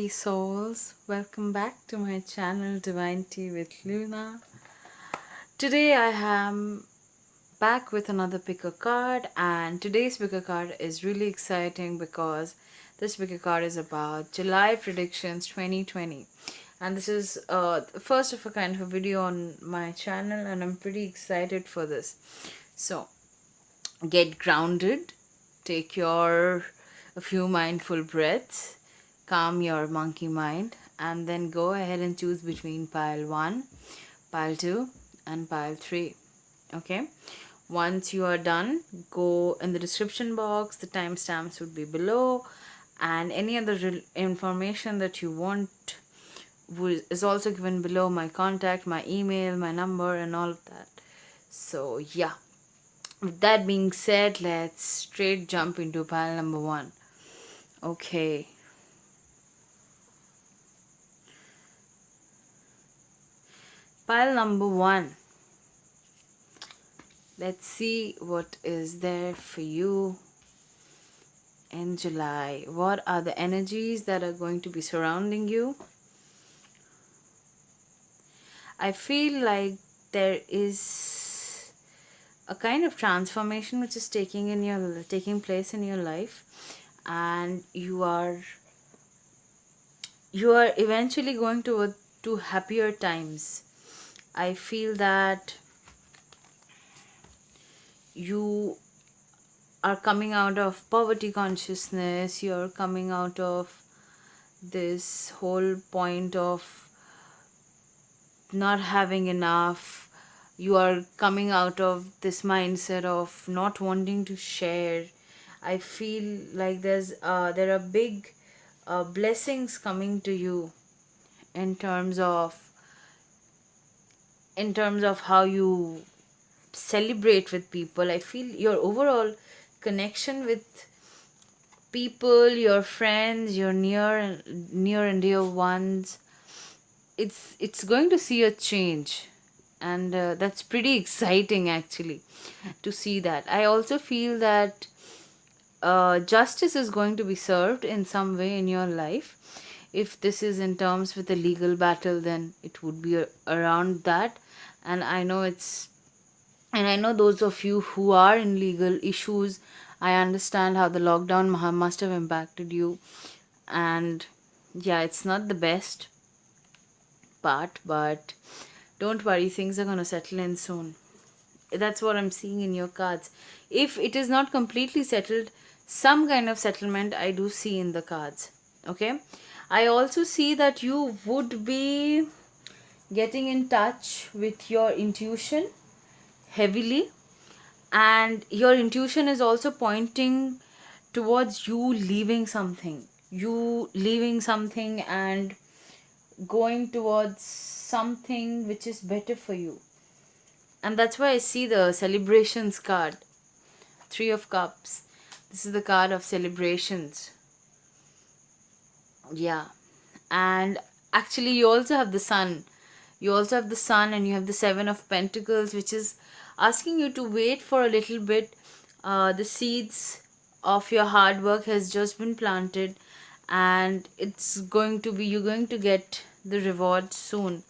souls, welcome back to my channel Divine Tea with Luna. Today I am back with another picker card, and today's picker card is really exciting because this picker card is about July predictions 2020, and this is the first of a kind of a video on my channel, and I'm pretty excited for this. So get grounded, take your a few mindful breaths, calm your monkey mind, and then go ahead and choose between pile 1, pile 2, and pile 3. Okay, once you are done, go in the description box, the timestamps would be below, and any other information that you want is also given below, my contact, my email, my number, and all of that. So yeah, with that being said, let's straight jump into pile number 1. Okay, pile number 1. Let's see what is there for you in July. What are the energies that are going to be surrounding you? I feel like there is a kind of transformation which is taking place in your life, and you are eventually going to happier times. I feel that you are coming out of poverty consciousness, you're coming out of this whole point of not having enough, you are coming out of this mindset of not wanting to share. I feel like there are big blessings coming to you in terms of how you celebrate with people. I feel your overall connection with people, your friends, your near and dear ones, it's going to see a change, and that's pretty exciting actually to see that. I also feel that justice is going to be served in some way in your life. If this is in terms with a legal battle, then it would be around that. And I know those of you who are in legal issues, I understand how the lockdown must have impacted you. And yeah, it's not the best part, but don't worry, things are going to settle in soon. That's what I'm seeing in your cards. If it is not completely settled, some kind of settlement I do see in the cards. Okay, I also see that you would be getting in touch with your intuition heavily, and your intuition is also pointing towards you leaving something and going towards something which is better for you. And that's why I see the celebrations card, 3 of Cups. This is the card of celebrations. Yeah, and actually you also have the sun. And you have the 7 of Pentacles, which is asking you to wait for a little bit. The seeds of your hard work has just been planted, and you're going to get the reward soon.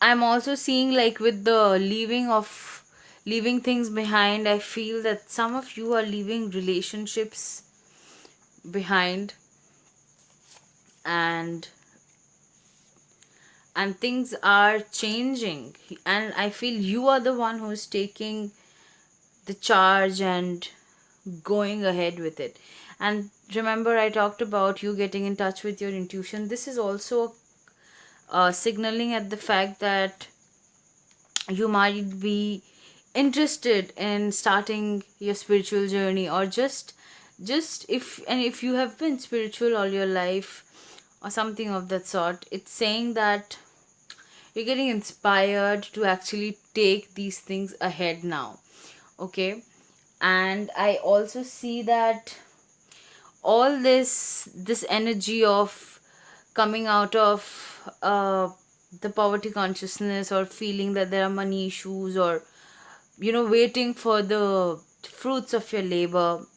I'm also seeing, like, with the leaving things behind, I feel that some of you are leaving relationships behind, and things are changing, and I feel you are the one who's taking the charge and going ahead with it. And remember, I talked about you getting in touch with your intuition. This is also signaling at the fact that you might be interested in starting your spiritual journey, or just if you have been spiritual all your life or something of that sort. It's saying that you're getting inspired to actually take these things ahead now. Okay, and I also see that all this energy of coming out of the poverty consciousness, or feeling that there are money issues, or waiting for the fruits of your labor,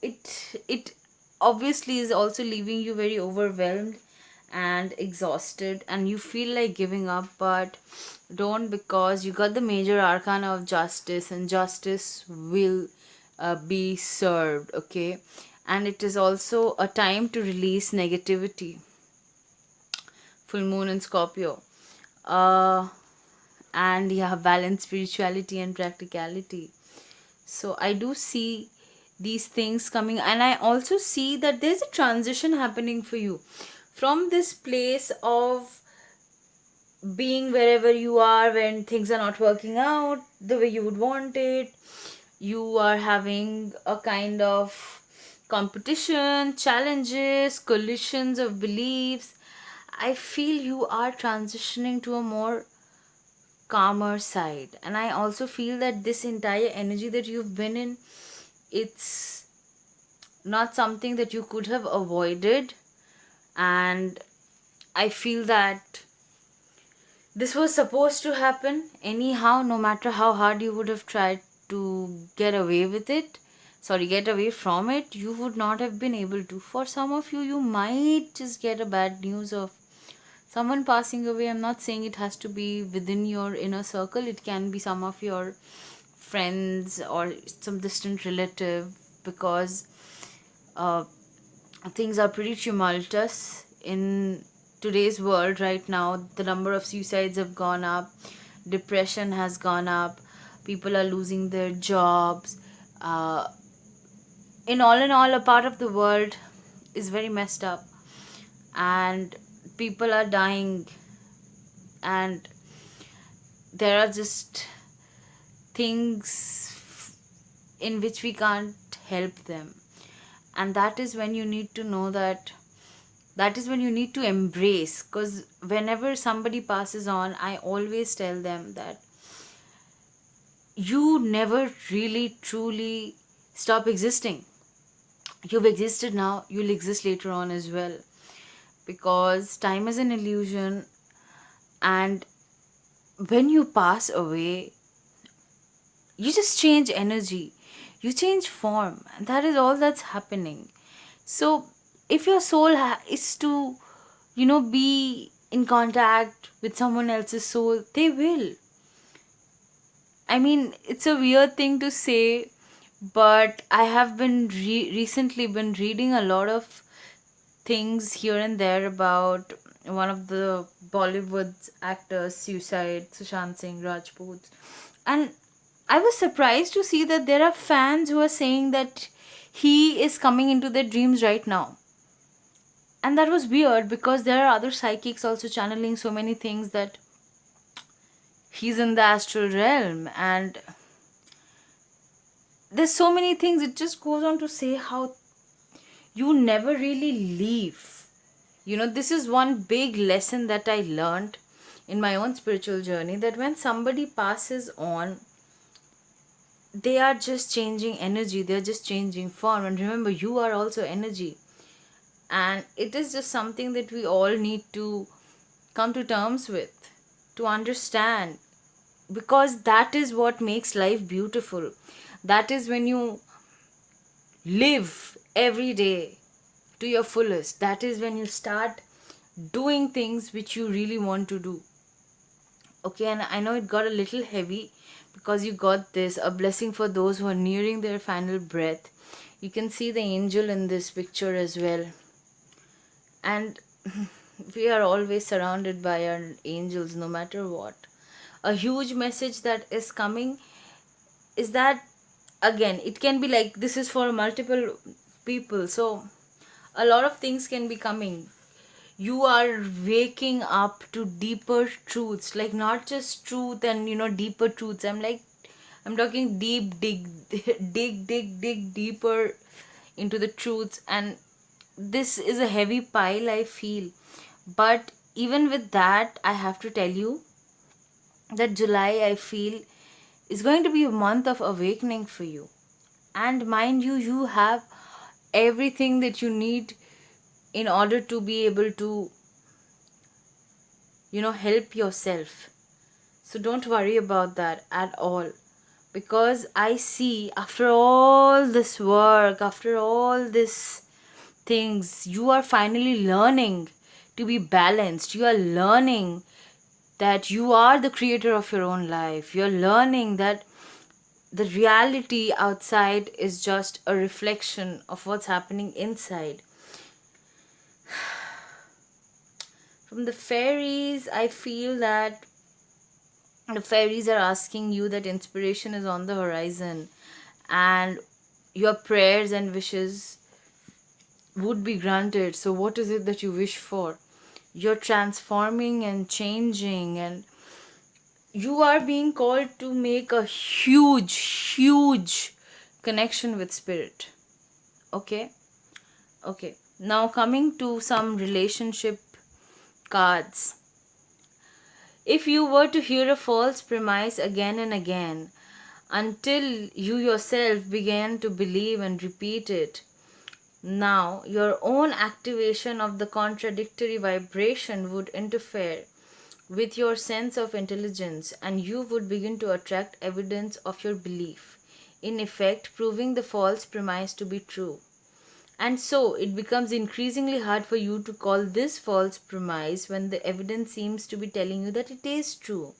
it obviously is also leaving you very overwhelmed and exhausted, and you feel like giving up, but don't, because you got the major arcana of justice, and justice will be served, okay? And it is also a time to release negativity. Full moon in Scorpio. uh and yeah, balance spirituality and practicality. So I do see these things coming, and I also see that there's a transition happening for you from this place of being wherever you are when things are not working out the way you would want it. You are having a kind of competition, challenges, collisions of beliefs. I feel you are transitioning to a more calmer side, and I also feel that this entire energy that you've been in, it's not something that you could have avoided. And I feel that this was supposed to happen anyhow, no matter how hard you would have tried to get away with it. Sorry, get away from it. You would not have been able to. For some of you, you might just get a bad news of someone passing away. I'm not saying it has to be within your inner circle, it can be some of your friends or some distant relative, because uh, things are pretty tumultuous in today's world right now. The number of suicides have gone up, depression has gone up, people are losing their jobs. uh, in all, a part of the world is very messed up, and people are dying, and there are just things in which we can't help them. And that is when you need to know that, that is when you need to embrace. Because whenever somebody passes on, I always tell them that you never really truly stop existing. You've existed now, you'll exist later on as well, because time is an illusion. And when you pass away, you just change energy, you change form, and that is all that's happening. So if your soul is to, be in contact with someone else's soul, they will. I mean, it's a weird thing to say, but I have been recently been reading a lot of things here and there about one of the Bollywood's actors suicide, Sushant Singh Rajput. And I was surprised to see that there are fans who are saying that he is coming into their dreams right now. And that was weird, because there are other psychics also channeling so many things that he's in the astral realm. And there's so many things. It just goes on to say how you never really leave. This is one big lesson that I learned in my own spiritual journey, that when somebody passes on, they are just changing energy, they're just changing form. And remember, you are also energy. And it is just something that we all need to come to terms with, to understand, because that is what makes life beautiful. That is when you live every day to your fullest. That is when you start doing things which you really want to do. Okay, and I know it got a little heavy, because you got this, a blessing for those who are nearing their final breath. You can see the angel in this picture as well. And we are always surrounded by our angels no matter what. A huge message that is coming is that, again, it can be like this is for multiple people. So a lot of things can be coming. You are waking up to deeper truths, like not just truth and deeper truths. I'm talking deep, dig dig deeper into the truths. And this is a heavy pile, I feel. But even with that, I have to tell you that July, I feel, is going to be a month of awakening for you. And mind you, you have everything that you need in order to be able to, help yourself. So don't worry about that at all. Because I see, after all this work, after all this things. You are finally learning to be balanced. You are learning that you are the creator of your own life. You're learning that the reality outside is just a reflection of what's happening inside. From the fairies, I feel that the fairies are asking you that inspiration is on the horizon, and your prayers and wishes would be granted. So, what is it that you wish for? You're transforming and changing, and you are being called to make a huge connection with spirit. Okay? Okay. Now, coming to some relationship cards. If you were to hear a false premise again and again until you yourself began to believe and repeat it, now your own activation of the contradictory vibration would interfere with your sense of intelligence, and you would begin to attract evidence of your belief, in effect, proving the false premise to be true. And so it becomes increasingly hard for you to call this false premise when the evidence seems to be telling you that it is true.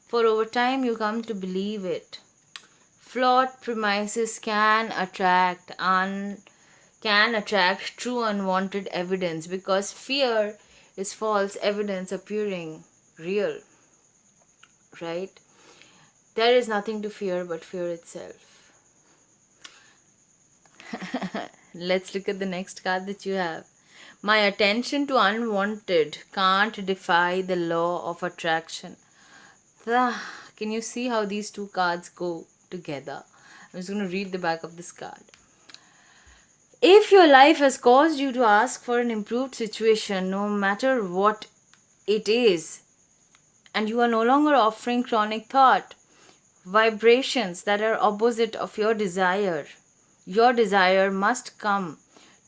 For over time, you come to believe it. Flawed premises can attract true unwanted evidence, because fear is false evidence appearing real, right? There is nothing to fear but fear itself. Let's look at the next card that you have. My attention to unwanted can't defy the law of attraction. Can you see how these two cards go together? I'm just going to read the back of this card. If your life has caused you to ask for an improved situation, no matter what it is, and you are no longer offering chronic thought, vibrations that are opposite of your desire must come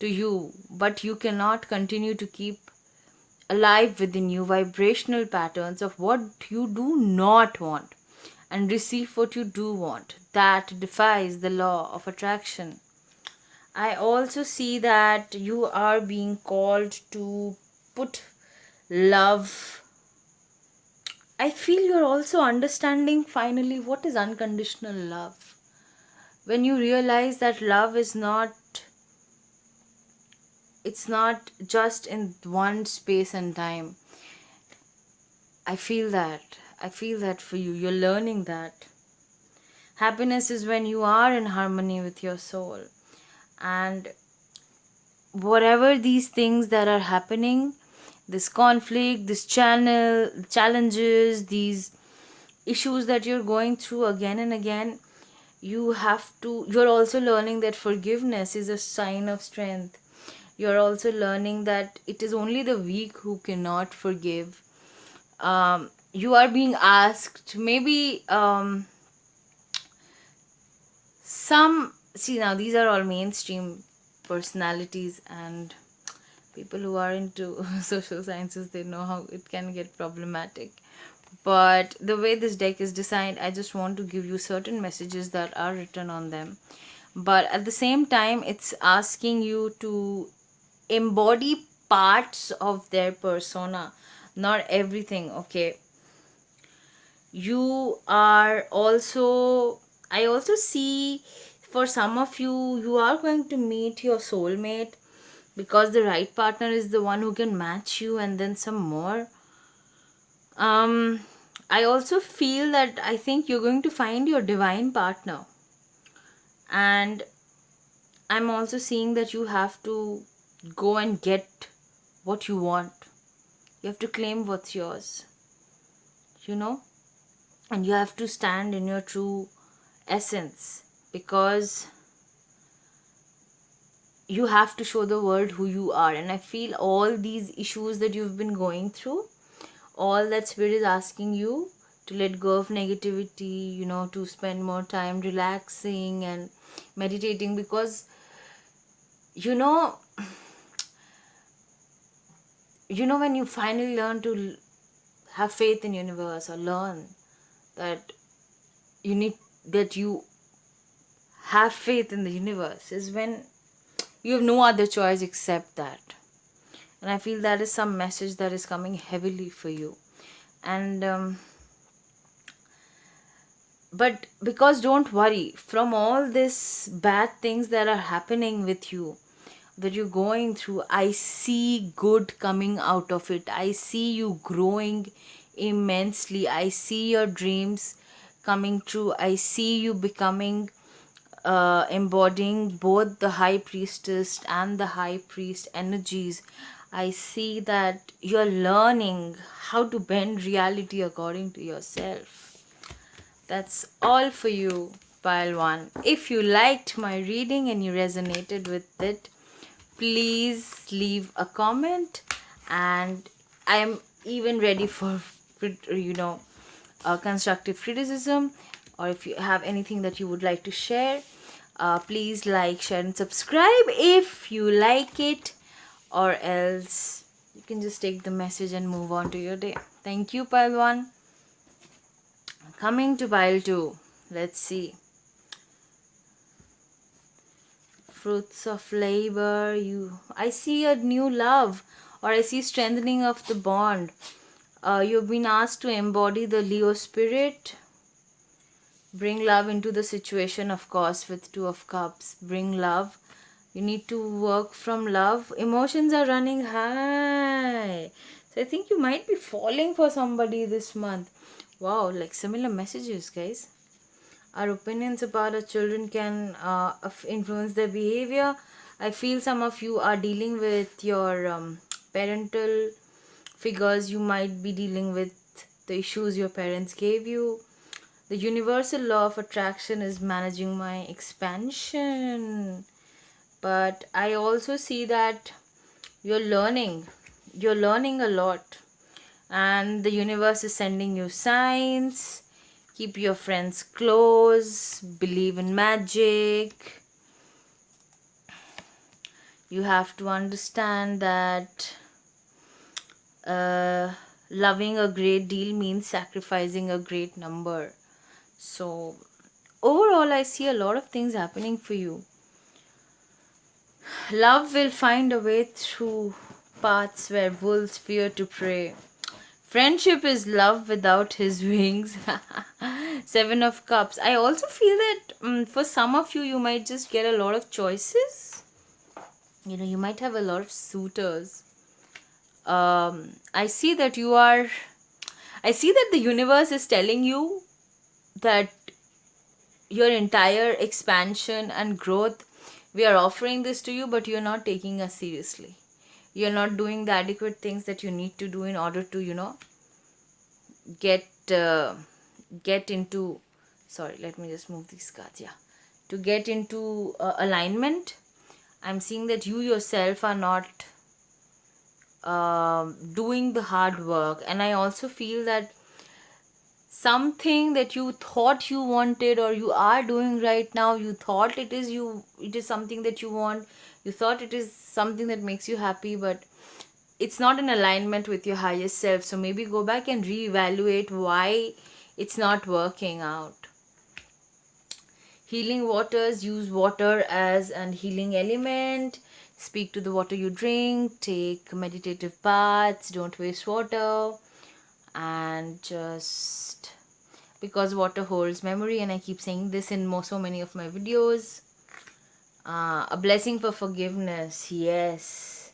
to you, but you cannot continue to keep alive within you vibrational patterns of what you do not want and receive what you do want. That defies the law of attraction. I also see that you are being called to put love. I feel you're also understanding finally what is unconditional love. When you realize that love is not, it's not just in one space and time. I feel that. I feel that for you. You're learning that. Happiness is when you are in harmony with your soul. And whatever these things that are happening, this conflict, this challenges, these issues that you're going through again and again, you're also learning that forgiveness is a sign of strength. You're also learning that it is only the weak who cannot forgive. You are being asked, maybe some, see, now these are all mainstream personalities, and people who are into social sciences, they know how it can get problematic. But the way this deck is designed, I just want to give you certain messages that are written on them. But at the same time, it's asking you to embody parts of their persona, not everything. Okay, you are also, I also see, for some of you, you are going to meet your soulmate, because the right partner is the one who can match you, and then some more. I also feel that I think you're going to find your divine partner, and I'm also seeing that you have to go and get what you want. You have to claim what's yours, you know, and you have to stand in your true essence, because you have to show the world who you are. And I feel all these issues that you've been going through, all that spirit is asking you to let go of negativity, to spend more time relaxing and meditating, because you know when you finally learn to have faith in universe, or learn that you have faith in the universe, is when You have no other choice except that. And I feel that is some message that is coming heavily for you. And but because, don't worry, from all this bad things that are happening with you, that you're going through, I see good coming out of it. I see you growing immensely. I see your dreams coming true. I see you becoming, embodying both the high priestess and the high priest energies. I see that you're learning how to bend reality according to yourself. That's all for you, pile one. If you liked my reading and you resonated with it, please leave a comment, and I am even ready for constructive criticism, or if you have anything that you would like to share, please like, share and subscribe if you like it, or else you can just take the message and move on to your day. Thank you, pile one. Coming to pile two, let's see. Fruits of labor. I see a new love, or I see strengthening of the bond. You've been asked to embody the Leo spirit. Bring love into the situation, of course, with Two of Cups. Bring love. You need to work from love. Emotions are running high. So I think you might be falling for somebody this month. Wow, like similar messages, guys. Our opinions about our children can influence their behavior. I feel some of you are dealing with your parental figures. You might be dealing with the issues your parents gave you. The universal law of attraction is managing my expansion. But I also see that you're learning. You're learning a lot. And the universe is sending you signs. Keep your friends close. Believe in magic. You have to understand that loving a great deal means sacrificing a great number. So overall, I see a lot of things happening for you. Love will find a way through paths where wolves fear to prey. Friendship is love without his wings. Seven of Cups. I also feel that for some of you, you might just get a lot of choices. You might have a lot of suitors. I see that the universe is telling you that your entire expansion and growth, we are offering this to you, but you're not taking us seriously. You're not doing the adequate things that you need to do in order to get into, sorry, let me just move these cards, to get into alignment. I'm seeing that you yourself are not doing the hard work, and I also feel that something that you thought you wanted or you are doing right now, you thought it is something that you want, you thought it is something that makes you happy, but it's not in alignment with your highest self. So maybe go back and reevaluate why it's not working out. Healing waters. Use water as an healing element. Speak to the water you drink. Take meditative baths. Don't waste water. And just because water holds memory, and I keep saying this in so many of my videos. A blessing for forgiveness. Yes.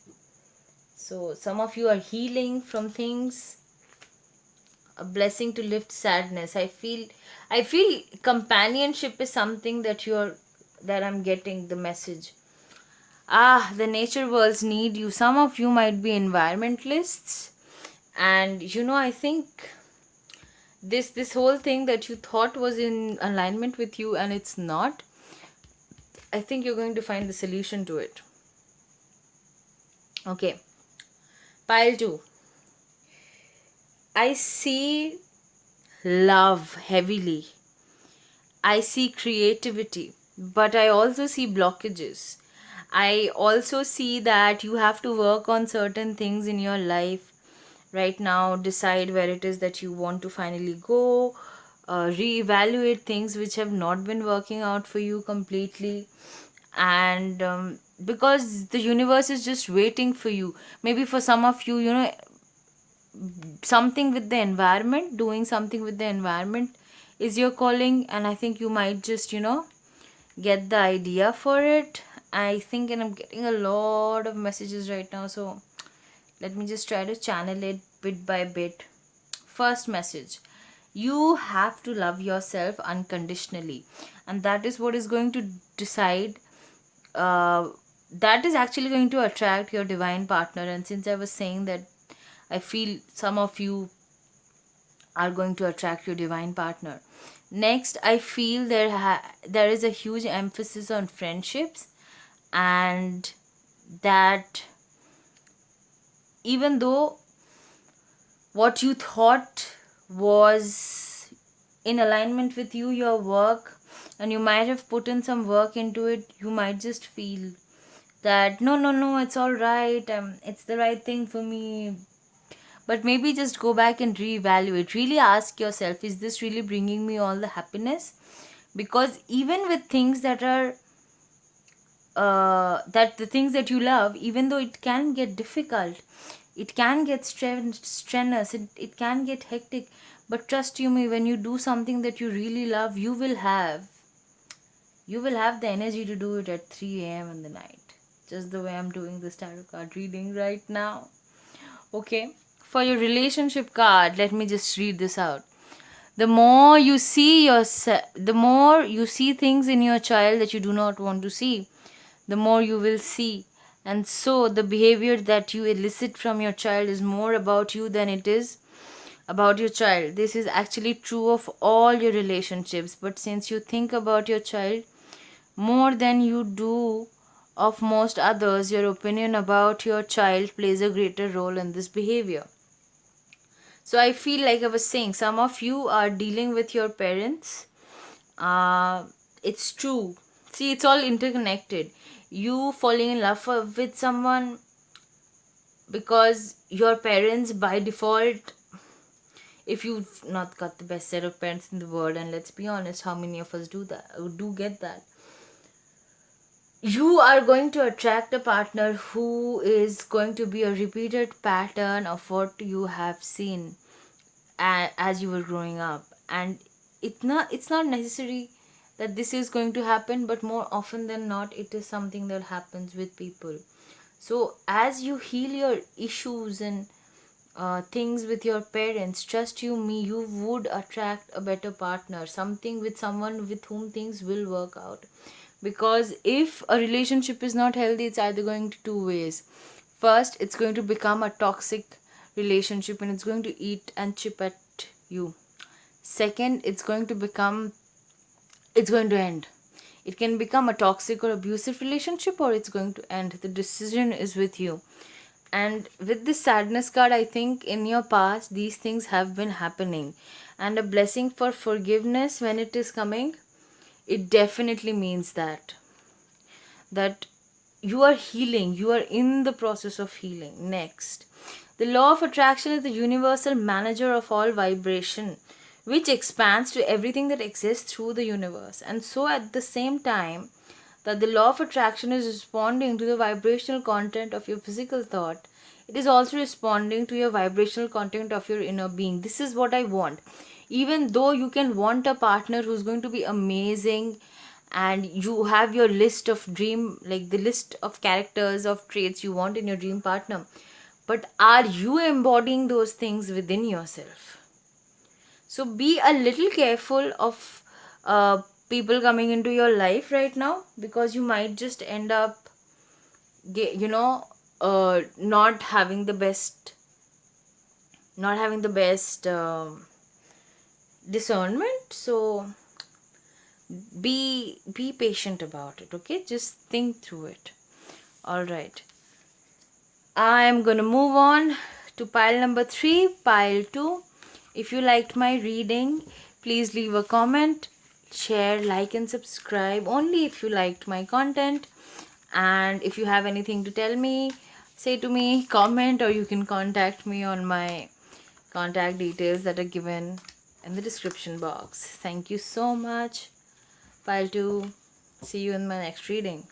So some of you are healing from things. A blessing to lift sadness. I feel companionship is something that I'm getting the message. The nature worlds need you. Some of you might be environmentalists, and I think this whole thing that you thought was in alignment with you and it's not, I think you're going to find the solution to it. Okay, pile 2. I see love heavily. I see creativity, but I also see blockages. I also see that you have to work on certain things in your life right now. Decide where it is that you want to finally go. Reevaluate things which have not been working out for you completely. And because the universe is just waiting for you. Maybe for some of you, something with the environment, doing something with the environment is your calling, and I think you might just get the idea for it. I think, and I'm getting a lot of messages right now, so let me just try to channel it bit by bit. First message: you have to love yourself unconditionally, and that is what is going to decide, uh, that is actually going to attract your divine partner. And since I was saying that I feel some of you are going to attract your divine partner. Next, I feel there is a huge emphasis on friendships, and that even though what you thought was in alignment with you, your work, and you might have put in some work into it, you might just feel that no, no, no, it's all right, it's the right thing for me. But maybe just go back and reevaluate. Really ask yourself, is this really bringing me all the happiness? Because even with things that are that the things that you love, even though it can get difficult, it can get strenuous, it can get hectic, but trust you me, when you do something that you really love, you will have the energy to do it at 3 a.m. in the night, just the way I'm doing this tarot card reading right now. Okay, for your relationship card, let me just read this out. The more you see the more you see things in your child that you do not want to see, the more you will see. And so the behavior that you elicit from your child is more about you than it is about your child. This is actually true of all your relationships, but since you think about your child more than you do of most others, your opinion about your child plays a greater role in this behavior. So I feel like I was saying, some of you are dealing with your parents. It's true. See, it's all interconnected. You falling in love with someone because your parents by default, if you've not got the best set of parents in the world, and let's be honest, how many of us do get that, you are going to attract a partner who is going to be a repeated pattern of what you have seen as you were growing up. And it's not necessary that this is going to happen, but more often than not, it is something that happens with people. So as you heal your issues and things with your parents, trust you me, you would attract a better partner, something with someone with whom things will work out. Because if a relationship is not healthy, it's either going to two ways. First, it's going to become a toxic relationship and it's going to eat and chip at you. Second, it's going to end. It can become a toxic or abusive relationship, or it's going to end. The decision is with you. And with this sadness card, I think in your past these things have been happening, and a blessing for forgiveness, when it is coming, it definitely means that you are healing, you are in the process of healing. Next, the law of attraction is the universal manager of all vibration, which expands to everything that exists through the universe. And so at the same time that the law of attraction is responding to the vibrational content of your physical thought, it is also responding to your vibrational content of your inner being. This is what I want. Even though you can want a partner who's going to be amazing, and you have your list of dream, like the list of characters of traits you want in your dream partner, but are you embodying those things within yourself? So be a little careful of people coming into your life right now, because you might just end up not having the best, discernment. So be patient about it. Okay, just think through it. All right, I'm gonna move on to pile number 3, pile 2. If you liked my reading, please leave a comment, share, like, and subscribe only if you liked my content. And if you have anything to tell me, say to me, comment, or you can contact me on my contact details that are given in the description box. Thank you so much. Pile 2. See you in my next reading.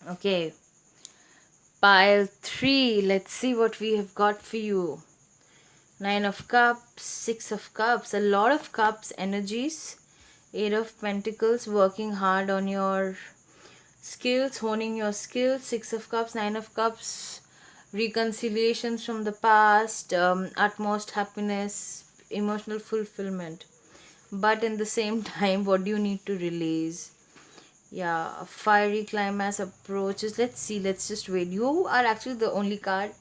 Okay, pile 3. Let's see what we have got for you. Nine of Cups, Six of Cups, a lot of cups energies. Eight of Pentacles, working hard on your skills, honing your skills. Six of Cups, Nine of Cups, reconciliations from the past, utmost happiness, emotional fulfillment. But in the same time, what do you need to release? Yeah, a fiery climax approaches. Let's see, let's just wait. You are actually the only card.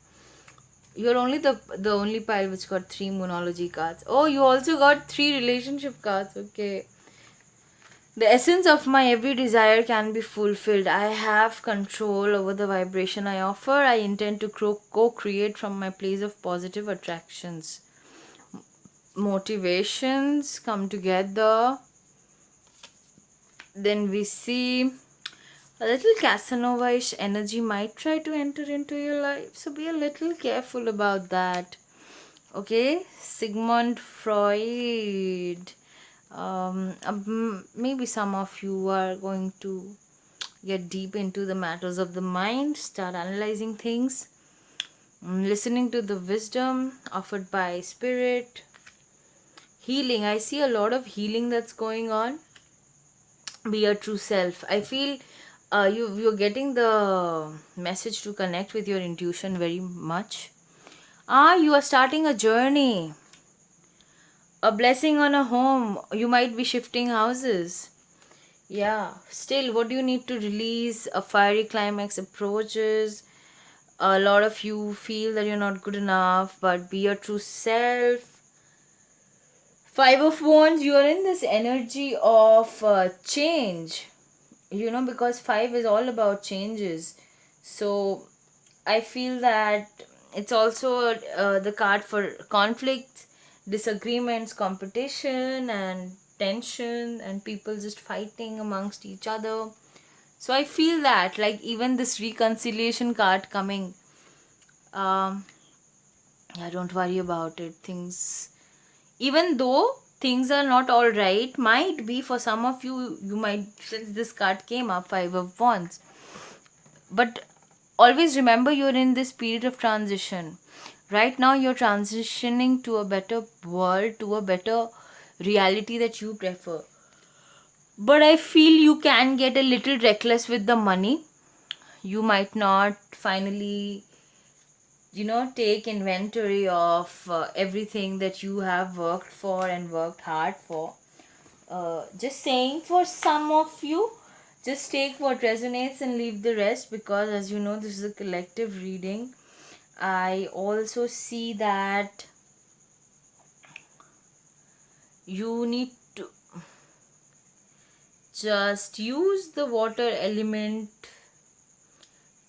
You're only the only pile which got 3 moonology cards. Oh, you also got 3 relationship cards. Okay. The essence of my every desire can be fulfilled. I have control over the vibration I offer. I intend to co-create from my place of positive attractions. Motivations come together. Then we see a little Casanova-ish energy might try to enter into your life. So be a little careful about that. Okay, Sigmund Freud. Maybe some of you are going to get deep into the matters of the mind, start analyzing things, listening to the wisdom offered by spirit. Healing. I see a lot of healing that's going on. Be your true self. I feel you're getting the message to connect with your intuition very much. You are starting a journey, a blessing on a home. You might be shifting houses. Yeah, still, what do you need to release? A fiery climax approaches. A lot of you feel that you're not good enough, but be your true self. Five of Wands, you are in this energy of change, because five is all about changes. So I feel that it's also the card for conflict, disagreements, competition, and tension, and people just fighting amongst each other. So I feel that, like, even this reconciliation card coming, um, yeah, don't worry about it. Things, even though things are not all right, might be for some of you, you might, since this card came up, Five of Wands, but always remember you're in this period of transition. Right now you're transitioning to a better world, to a better reality that you prefer. But I feel you can get a little reckless with the money. You might not finally, take inventory of everything that you have worked for and worked hard for. Just saying, for some of you, just take what resonates and leave the rest, because as you know, this is a collective reading. I also see that you need to just use the water element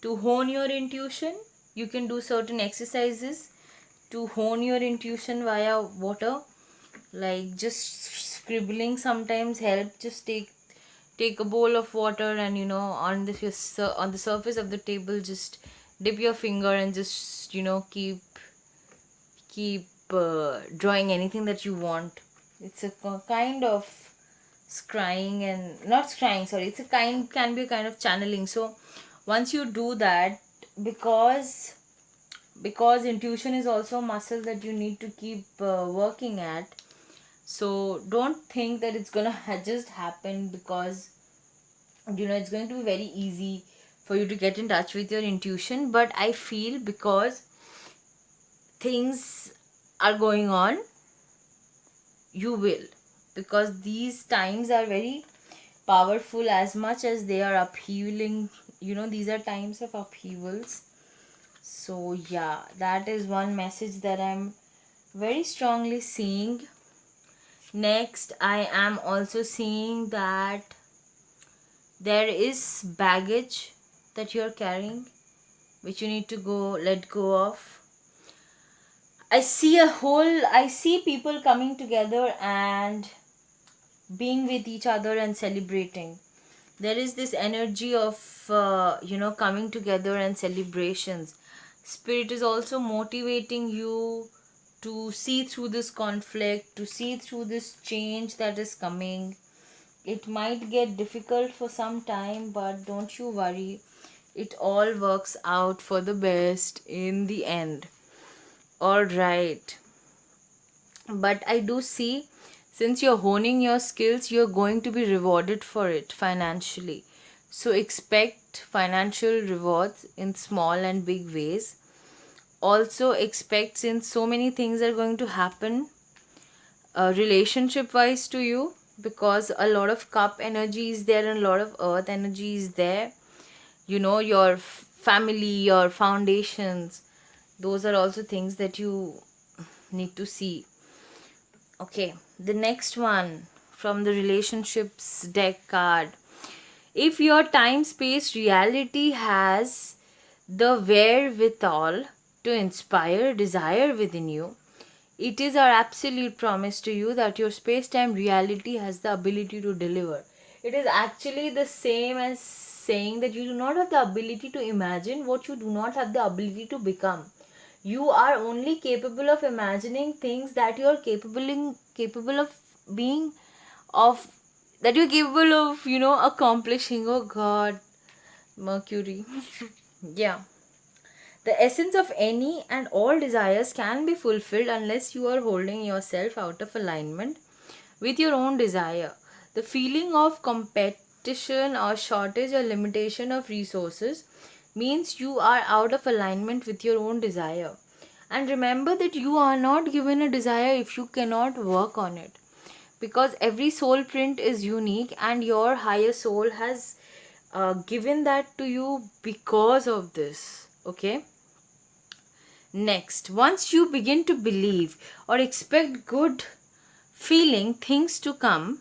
to hone your intuition. You can do certain exercises to hone your intuition via water, like just scribbling sometimes help. Just take a bowl of water, and on on the surface of the table, just dip your finger and just keep drawing anything that you want. It's a kind of scrying, and not scrying, sorry, it's a kind, can be a kind of channeling. So once you do that, because intuition is also a muscle that you need to keep working at. So don't think that it's gonna just happen, because it's going to be very easy for you to get in touch with your intuition. But I feel, because things are going on, you will, because these times are very powerful. As much as they are uphealing, these are times of upheavals. So yeah, that is one message that I'm very strongly seeing. Next, I am also seeing that there is baggage that you're carrying, which you need to let go of. I see people coming together and being with each other and celebrating. There is this energy of coming together and celebrations. Spirit is also motivating you to see through this conflict, to see through this change that is coming. It might get difficult for some time, but don't you worry. It all works out for the best in the end. All right. But I do see, since you're honing your skills, you're going to be rewarded for it financially. So expect financial rewards in small and big ways. Also expect, since so many things are going to happen relationship wise to you, because a lot of cup energy is there and a lot of earth energy is there. Your family, your foundations, those are also things that you need to see. Okay, the next one from the relationships deck card. If your time space reality has the wherewithal to inspire desire within you, it is our absolute promise to you that your space time reality has the ability to deliver. It is actually the same as saying that you do not have the ability to imagine what you do not have the ability to become. You are only capable of imagining things that you are capable of being, of that you're capable of accomplishing. Oh god, Mercury. Yeah, the essence of any and all desires can be fulfilled unless you are holding yourself out of alignment with your own desire. The feeling of competition or shortage or limitation of resources means you are out of alignment with your own desire. And remember that you are not given a desire if you cannot work on it. Because every soul print is unique and your higher soul has given that to you because of this. Okay? Next, once you begin to believe or expect good feeling things to come,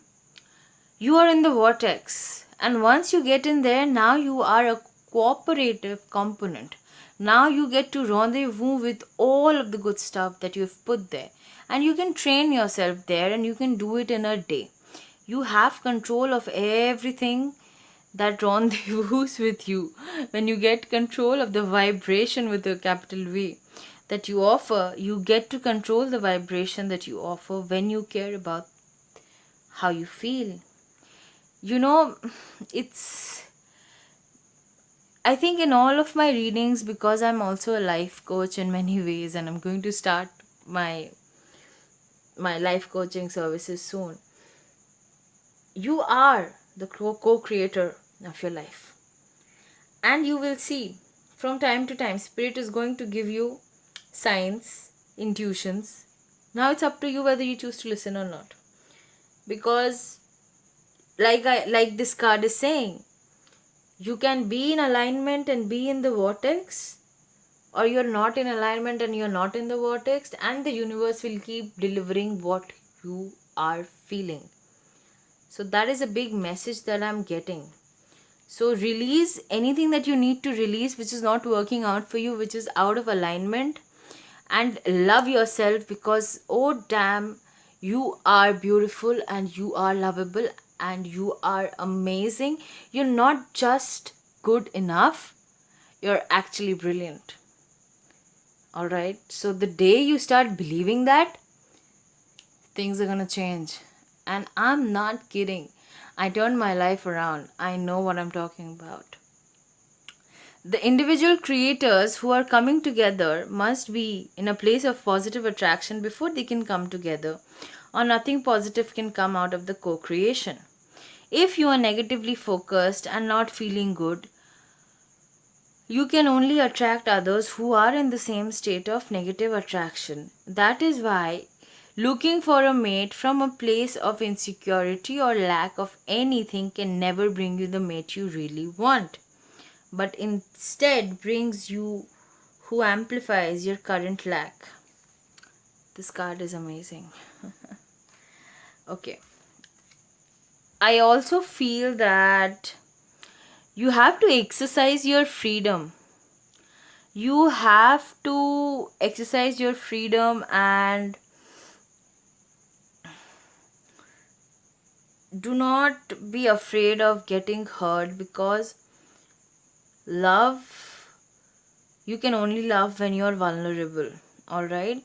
you are in the vortex. And once you get in there, now you are a cooperative component. Now you get to rendezvous with all of the good stuff that you've put there. And you can train yourself there and you can do it in a day. You have control of everything that rendezvous with you. When you get control of the vibration with a capital V that you offer, you get to control the vibration that you offer when you care about how you feel. You know, it's, I think in all of my readings, because I'm also a life coach in many ways and I'm going to start my life coaching services soon. You are the co-creator of your life. And you will see from time to time spirit is going to give you signs, intuitions. Now it's up to you whether you choose to listen or not. Because like this card is saying, you can be in alignment and be in the vortex, or you're not in alignment and you're not in the vortex, and the universe will keep delivering what you are feeling. So that is a big message that I'm getting. So release anything that you need to release which is not working out for you, which is out of alignment, and love yourself, because oh damn, you are beautiful and you are lovable and you are amazing. You're not just good enough, you're actually brilliant. All right, so the day you start believing that, things are gonna change. And I'm not kidding. I turned my life around. I know what I'm talking about. The individual creators who are coming together must be in a place of positive attraction before they can come together, or nothing positive can come out of the co creation. If you are negatively focused and not feeling good, you can only attract others who are in the same state of negative attraction. That is why looking for a mate from a place of insecurity or lack of anything can never bring you the mate you really want, but instead brings you who amplifies your current lack. This card is amazing. Okay. I also feel that you have to exercise your freedom. You have to exercise your freedom and do not be afraid of getting hurt, because love, you can only love when you're vulnerable. All right,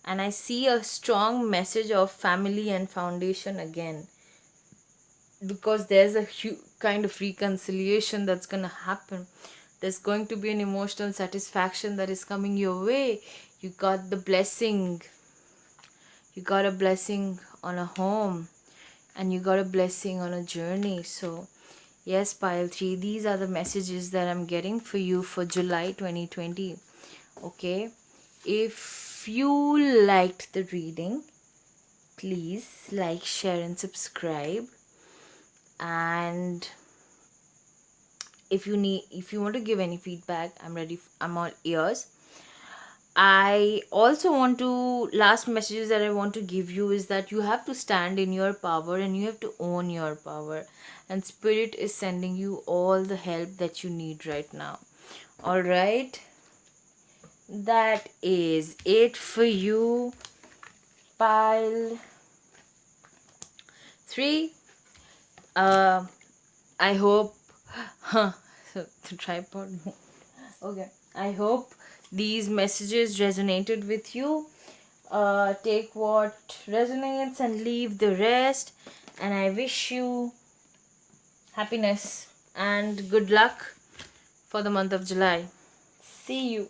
and I see a strong message of family and foundation again, because there's a kind of reconciliation that's gonna happen. There's going to be an emotional satisfaction that is coming your way. You got the blessing. You got a blessing on a home, and you got a blessing on a journey. So, yes, pile 3, these are the messages that I'm getting for you for July 2020. Okay, if you liked the reading, please like, share, and subscribe. And if you want to give any feedback, I'm all ears. I also want to, last messages that I want to give you is that you have to stand in your power and you have to own your power, and spirit is sending you all the help that you need right now. All right, that is it for you, pile 3. I hope so the tripod. Okay, I hope these messages resonated with you. Take what resonates and leave the rest. And I wish you happiness and good luck for the month of July. See you.